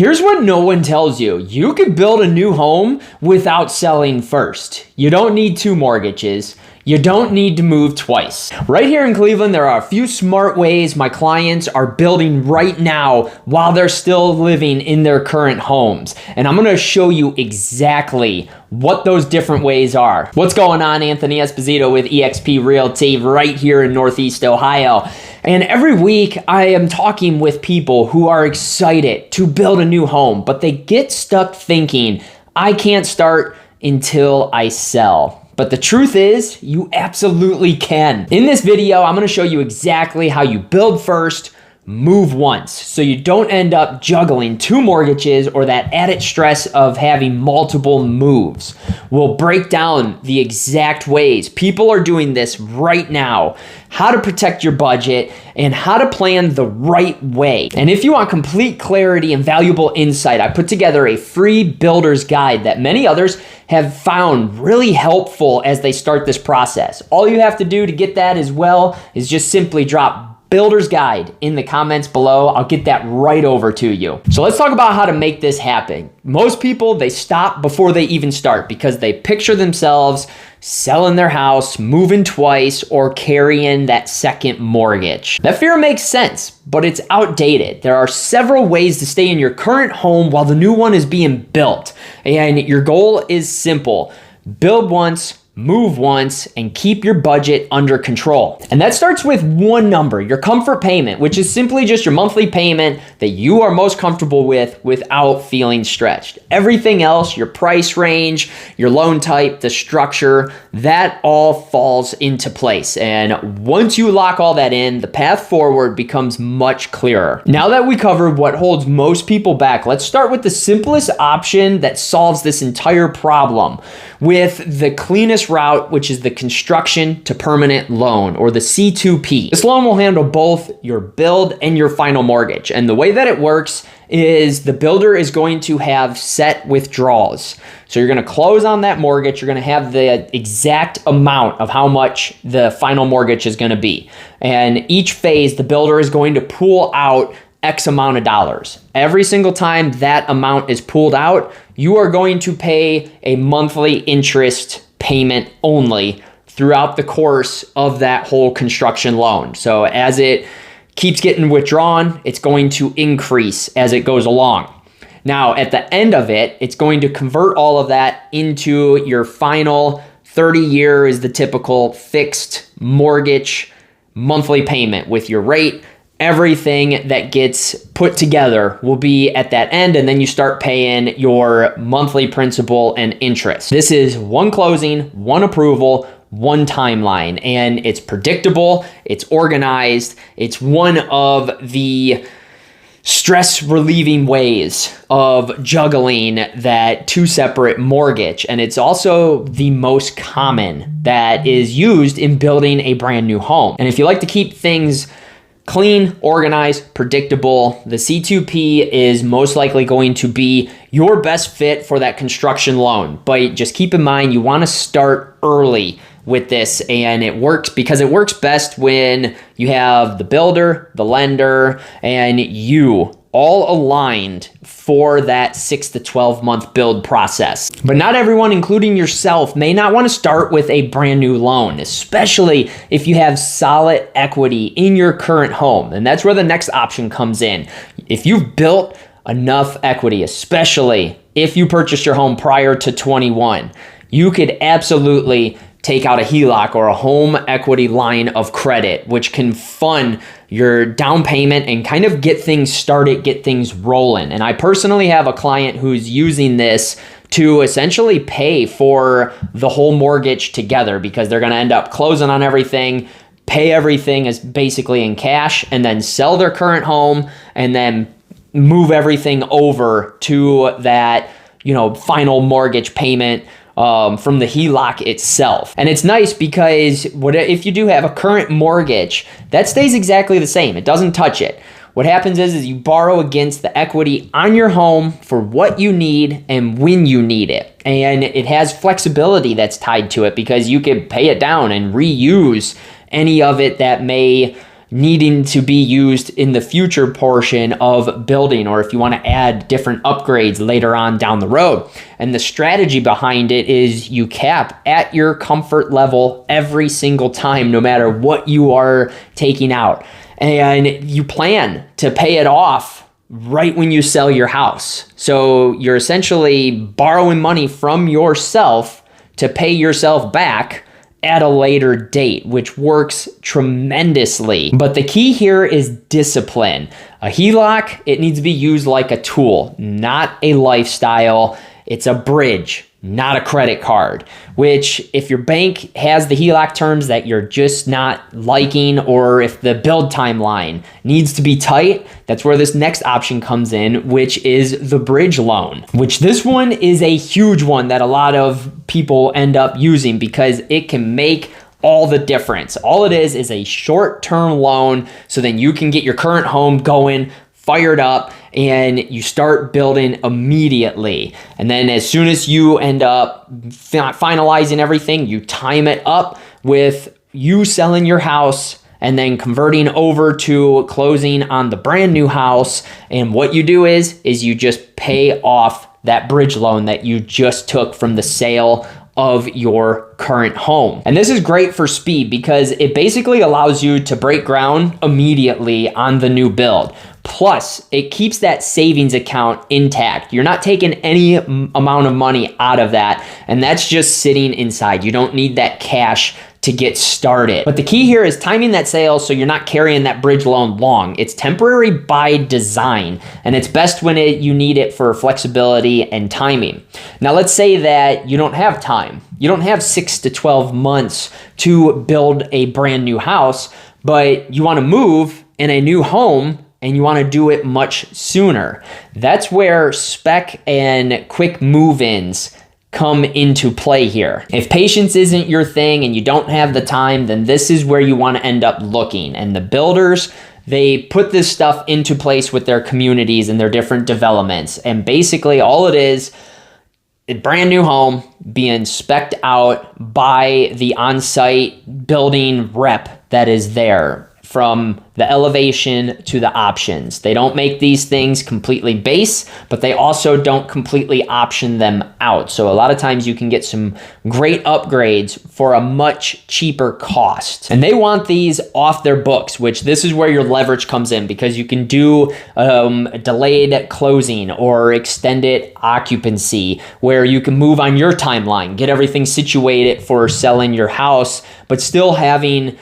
Here's what no one tells you. You could build a new home without selling first. You don't need 2 mortgages. You don't need to move twice. Right here in Cleveland, there are a few smart ways my clients are building right now while they're still living in their current homes. And I'm gonna show you exactly what those different ways are. What's going on? Anthony Esposito with eXp Realty right here in Northeast Ohio. And every week I am talking with people who are excited to build a new home, but they get stuck thinking, I can't start until I sell. But the truth is, you absolutely can. In this video, I'm gonna show you exactly how you build first, move once, so you don't end up juggling 2 mortgages or that added stress of having multiple moves. We'll break down the exact ways people are doing this right now, how to protect your budget, and how to plan the right way. And if you want complete clarity and valuable insight, I put together a free builder's guide that many others have found really helpful as they start this process. All you have to do to get that as well is just simply drop Builder's Guide in the comments below. I'll get that right over to you. So let's talk about how to make this happen. Most people, they stop before they even start because they picture themselves selling their house, moving twice, or carrying that second mortgage. That fear makes sense, but it's outdated. There are several ways to stay in your current home while the new one is being built. And your goal is simple. Build once, move once, and keep your budget under control. And that starts with one number, your comfort payment, which is simply just your monthly payment that you are most comfortable with without feeling stretched. Everything else, your price range, your loan type, the structure, that all falls into place. And once you lock all that in, the path forward becomes much clearer. Now that we covered what holds most people back, let's start with the simplest option that solves this entire problem with the cleanest route, which is the construction to permanent loan, or the C2P. This loan will handle both your build and your final mortgage. And the way that it works is the builder is going to have set withdrawals. So you're gonna close on that mortgage, you're gonna have the exact amount of how much the final mortgage is gonna be. And each phase, the builder is going to pool out X amount of dollars. Every single time that amount is pulled out, you are going to pay a monthly interest payment only throughout the course of that whole construction loan. So as it keeps getting withdrawn, it's going to increase as it goes along. Now, at the end of it, it's going to convert all of that into your final 30-year is the typical fixed mortgage monthly payment with your rate. Everything that gets put together will be at that end, and then you start paying your monthly principal and interest. This is one closing, one approval, one timeline, and it's predictable, it's organized, it's one of the stress relieving ways of juggling that 2 separate mortgage. And it's also the most common that is used in building a brand new home. And if you like to keep things clean, organized, predictable, the C2P is most likely going to be your best fit for that construction loan. But just keep in mind, you want to start early with this, and it works because it works best when you have the builder, the lender, and you all aligned for that 6 to 12 month build process. But not everyone, including yourself, may not want to start with a brand new loan, especially if you have solid equity in your current home. And that's where the next option comes in. If you've built enough equity, especially if you purchased your home prior to 21, you could absolutely take out a HELOC or a home equity line of credit, which can fund your down payment and kind of get things started, get things rolling. And I personally have a client who's using this to essentially pay for the whole mortgage together because they're gonna end up closing on everything, pay everything as basically in cash, and then sell their current home and then move everything over to that, final mortgage payment from the HELOC itself. And it's nice because if you do have a current mortgage, that stays exactly the same. It doesn't touch it. What happens is you borrow against the equity on your home for what you need and when you need it. And it has flexibility that's tied to it because you could pay it down and reuse any of it that may needing to be used in the future portion of building, or if you want to add different upgrades later on down the road. And the strategy behind it is you cap at your comfort level every single time, no matter what you are taking out. And you plan to pay it off right when you sell your house. So you're essentially borrowing money from yourself to pay yourself back at a later date, which works tremendously. But the key here is discipline. A HELOC, it needs to be used like a tool, not a lifestyle. It's a bridge, not a credit card, which if your bank has the HELOC terms that you're just not liking, or if the build timeline needs to be tight, that's where this next option comes in, which is the bridge loan, which this one is a huge one that a lot of people end up using because it can make all the difference. All it is a short-term loan, so then you can get your current home going, fired up, and you start building immediately. And then as soon as you end up finalizing everything, you time it up with you selling your house and then converting over to closing on the brand new house. And what you do is you just pay off that bridge loan that you just took from the sale of your current home. And this is great for speed because it basically allows you to break ground immediately on the new build. Plus, it keeps that savings account intact. You're not taking any amount of money out of that, and that's just sitting inside. You don't need that cash to get started. But the key here is timing that sale so you're not carrying that bridge loan long. It's temporary by design, and it's best when you need it for flexibility and timing. Now, let's say that you don't have time. You don't have 6 to 12 months to build a brand new house, but you want to move in a new home and you want to do it much sooner. That's where spec and quick move-ins come into play here. If patience isn't your thing and you don't have the time, then this is where you want to end up looking. And the builders, they put this stuff into place with their communities and their different developments. And basically all it is a brand new home being spec'd out by the on-site building rep that is there, from the elevation to the options. They don't make these things completely base, but they also don't completely option them out. So a lot of times you can get some great upgrades for a much cheaper cost. And they want these off their books, which this is where your leverage comes in, because you can do delayed closing or extended occupancy, where you can move on your timeline, get everything situated for selling your house, but still having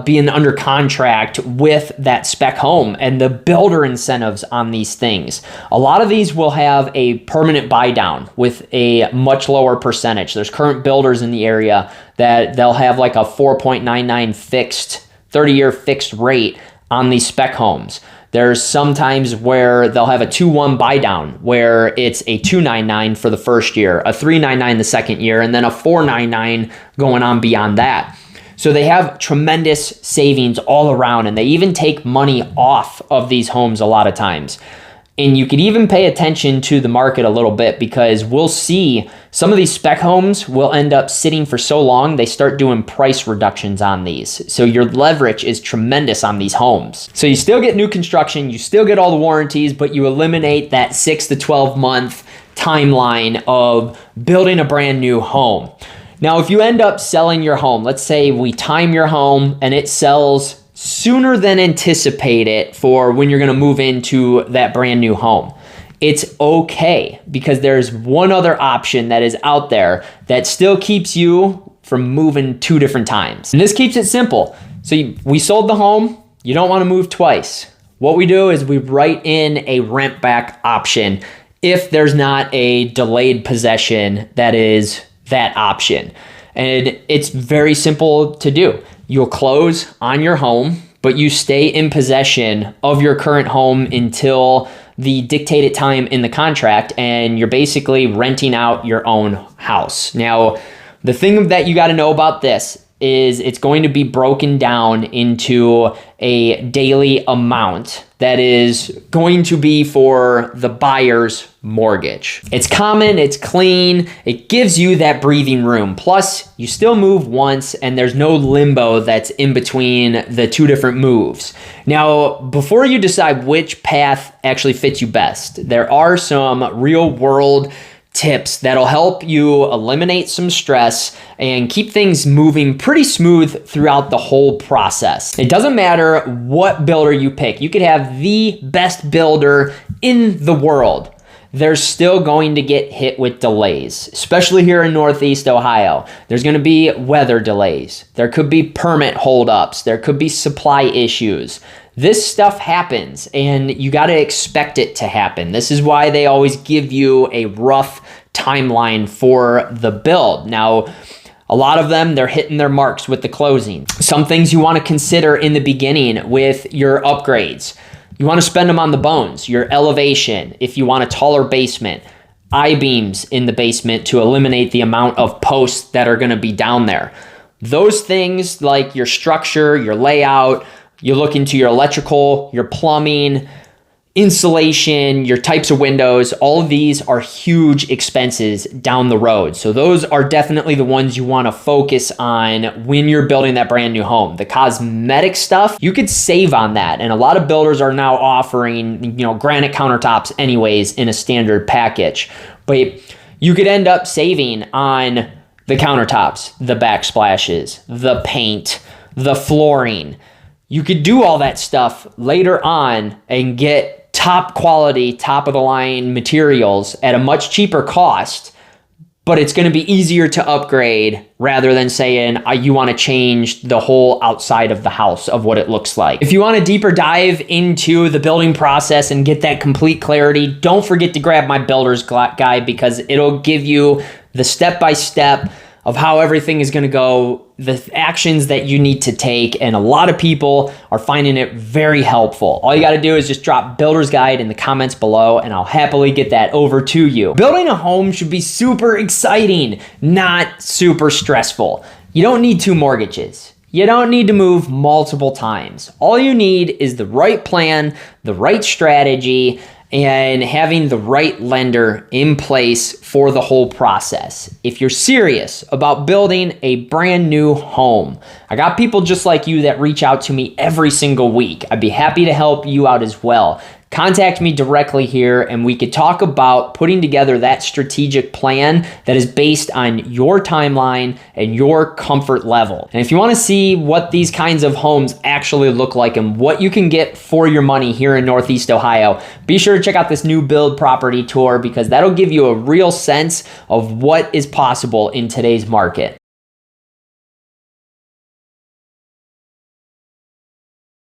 being under contract with that spec home and the builder incentives on these things. A lot of these will have a permanent buy down with a much lower percentage. There's current builders in the area that they'll have like a 4.99 fixed 30-year fixed rate on these spec homes. There's sometimes where they'll have a 2-1 buy down, where it's a 2.99 for the first year, a 3.99 the second year, and then a 4.99 going on beyond that. So they have tremendous savings all around, and they even take money off of these homes a lot of times. And you could even pay attention to the market a little bit, because we'll see some of these spec homes will end up sitting for so long, they start doing price reductions on these. So your leverage is tremendous on these homes. So you still get new construction, you still get all the warranties, but you eliminate that 6 to 12 month timeline of building a brand new home. Now, if you end up selling your home, let's say we time your home and it sells sooner than anticipated for when you're gonna move into that brand new home, it's okay, because there's one other option that is out there that still keeps you from moving 2 different times. And this keeps it simple. So we sold the home, you don't wanna move twice. What we do is we write in a rent back option if there's not a delayed possession that is that option. And it's very simple to do. You'll close on your home, but you stay in possession of your current home until the dictated time in the contract, and you're basically renting out your own house. Now, the thing that you got to know about this is it's going to be broken down into a daily amount that is going to be for the buyer's mortgage. It's common, it's clean, it gives you that breathing room. Plus, you still move once and there's no limbo that's in between the two different moves. Now, before you decide which path actually fits you best, there are some real world tips that'll help you eliminate some stress and keep things moving pretty smooth throughout the whole process. It doesn't matter what builder you pick. You could have the best builder in the world. They're still going to get hit with delays, especially here in Northeast Ohio. There's going to be weather delays. There could be permit holdups. There could be supply issues. This stuff happens and you got to expect it to happen. This is why they always give you a rough timeline for the build. Now, a lot of them, they're hitting their marks with the closing. Some things you want to consider in the beginning with your upgrades. You want to spend them on the bones, your elevation, if you want a taller basement, I-beams in the basement to eliminate the amount of posts that are going to be down there. Those things like your structure, your layout, you look into your electrical, your plumbing, insulation, your types of windows, all of these are huge expenses down the road. So those are definitely the ones you want to focus on when you're building that brand new home. The cosmetic stuff, you could save on that. And a lot of builders are now offering, granite countertops anyways in a standard package. But you could end up saving on the countertops, the backsplashes, the paint, the flooring. You could do all that stuff later on and get top quality, top of the line materials at a much cheaper cost, but it's going to be easier to upgrade rather than saying you want to change the whole outside of the house of what it looks like. If you want a deeper dive into the building process and get that complete clarity, don't forget to grab my builder's guide because it'll give you the step-by-step of how everything is going to go, the actions that you need to take, and a lot of people are finding it very helpful. All you got to do is just drop Builder's Guide in the comments below, and I'll happily get that over to you. Building a home should be super exciting, not super stressful. You don't need 2 mortgages. You don't need to move multiple times. All you need is the right plan, the right strategy, and having the right lender in place for the whole process. If you're serious about building a brand new home, I got people just like you that reach out to me every single week. I'd be happy to help you out as well. Contact me directly here and we could talk about putting together that strategic plan that is based on your timeline and your comfort level. And if you want to see what these kinds of homes actually look like and what you can get for your money here in Northeast Ohio, be sure to check out this new build property tour because that'll give you a real sense of what is possible in today's market.